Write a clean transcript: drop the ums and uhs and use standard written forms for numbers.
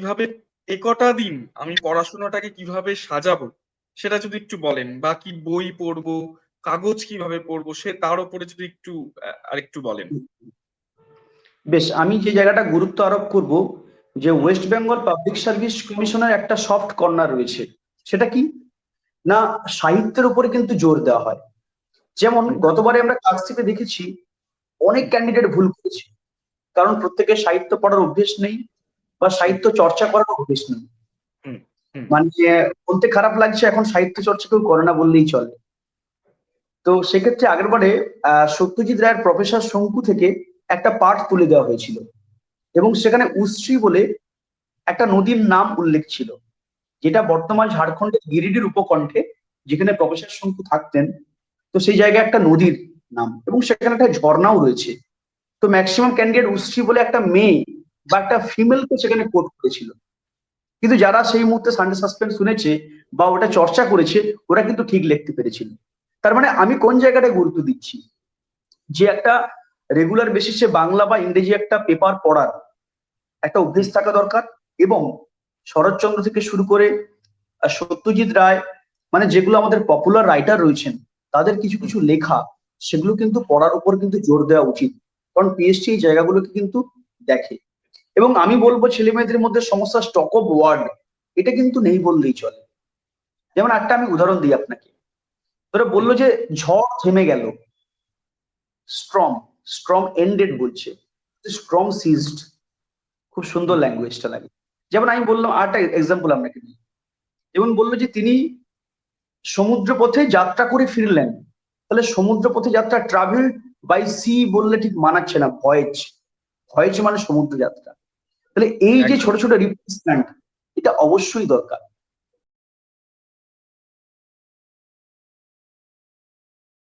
কিভাবে একটা দিন আমি পড়াশোনাটাকে কিভাবে সাজাবো সেটা যদি একটু বলেন, বা কি বই পড়বো, কাগজ কিভাবে পড়বো, সে তার উপরে যদি একটু আরেকটু বলেন। বেশ, আমি যে জায়গাটা গুরুত্ব আরোপ করব, যে ওয়েস্ট বেঙ্গল পাবলিক সার্ভিস কমিশনের একটা সফট কর্নার রয়েছে। সেটা কি না, সাহিত্যের উপরে কিন্তু জোর দেওয়া হয়। যেমন হুম, গতবারে আমরা ক্লাসশিপে দেখেছি অনেক হুম, ক্যান্ডিডেট ভুল করেছে, কারণ প্রত্যেকের সাহিত্য পড়ার অভ্যেস নেই বা হুম, সাহিত্য চর্চা করার অভ্যেস নেই। হুম, হুম, মানে বলতে খারাপ লাগছে, এখন সাহিত্য চর্চা কেউ করে না বললেই চলে। তো সেক্ষেত্রে আগেরবারে সত্যজিৎ রায়ের প্রফেসর শঙ্কু থেকে একটা পাঠ তুলে দেওয়া হয়েছিল, এবং সেখানে উশ্রী বলে একটা নদীর নাম উল্লেখ ছিল, যেটা বর্তমান ঝাড়খণ্ডের গিরিডির উপকণ্ঠে, যেখানে প্রফেসর শঙ্কু থাকতেন। তো সেই জায়গায় একটা নদীর নাম, এবং সেখানে একটা ঝর্ণাও রয়েছে। তো ম্যাক্সিমাম ক্যান্ডিডেট উশ্রী বলে একটা মেয়ে বা একটা ফিমেলকে সেখানে কোট করেছিল, কিন্তু যারা সেই মুহূর্তে সানডে সাসপেন্স শুনেছে বা ওটা চর্চা করেছে, ওরা কিন্তু ঠিক লিখতে পেরেছিল। তার মানে আমি কোন জায়গাটায় গুরুত্ব দিচ্ছি, যে একটা রেগুলার বেসিসে বাংলা বা ইংরেজি একটা পেপার পড়ার একটা অভ্যেস হুম, থাকা দরকার। এবং শরৎচন্দ্র থেকে শুরু করে সত্যজিৎ রায়, মানে যেগুলো আমাদের পপুলার রাইটার রয়েছেন, তাদের কিছু হুম, কিছু লেখা, সেগুলো কিন্তু পড়ার উপর কিন্তু জোর দেওয়া উচিত। কারণ পিএসসি এই জায়গাগুলোকে কিন্তু দেখে। এবং আমি বলবো ছেলে মেয়েদের মধ্যে সমস্যা স্টক অফ ওয়ার্ড, এটা কিন্তু নেই বললেই চলে। যেমন একটা আমি উদাহরণ দিই আপনাকে, ধরে হুম, বললো যে ঝড় থেমে গেল, স্ট্রং, স্ট্রং এন্ডেড হুম, বলছে, স্ট্রং সিজড। খুব সুন্দর হুম, ল্যাঙ্গুয়েজটা লাগে। যেমন আমি বললাম আরেকটা এক্সাম্পল আপনাকে দিই, যেমন বললো যে তিনি সমুদ্র পথে যাত্রা করে ফিরলেন। তাহলে সমুদ্র পথে যাত্রা, ট্রাভেল বাই সি বললে ঠিক মানাচ্ছে না, ভয়েজ। ভয়েজ মানে সমুদ্র যাত্রা। তাহলে এই যে একদম। ছোট ছোট রিপ্লেসমেন্ট, এটা অবশ্যই দরকার।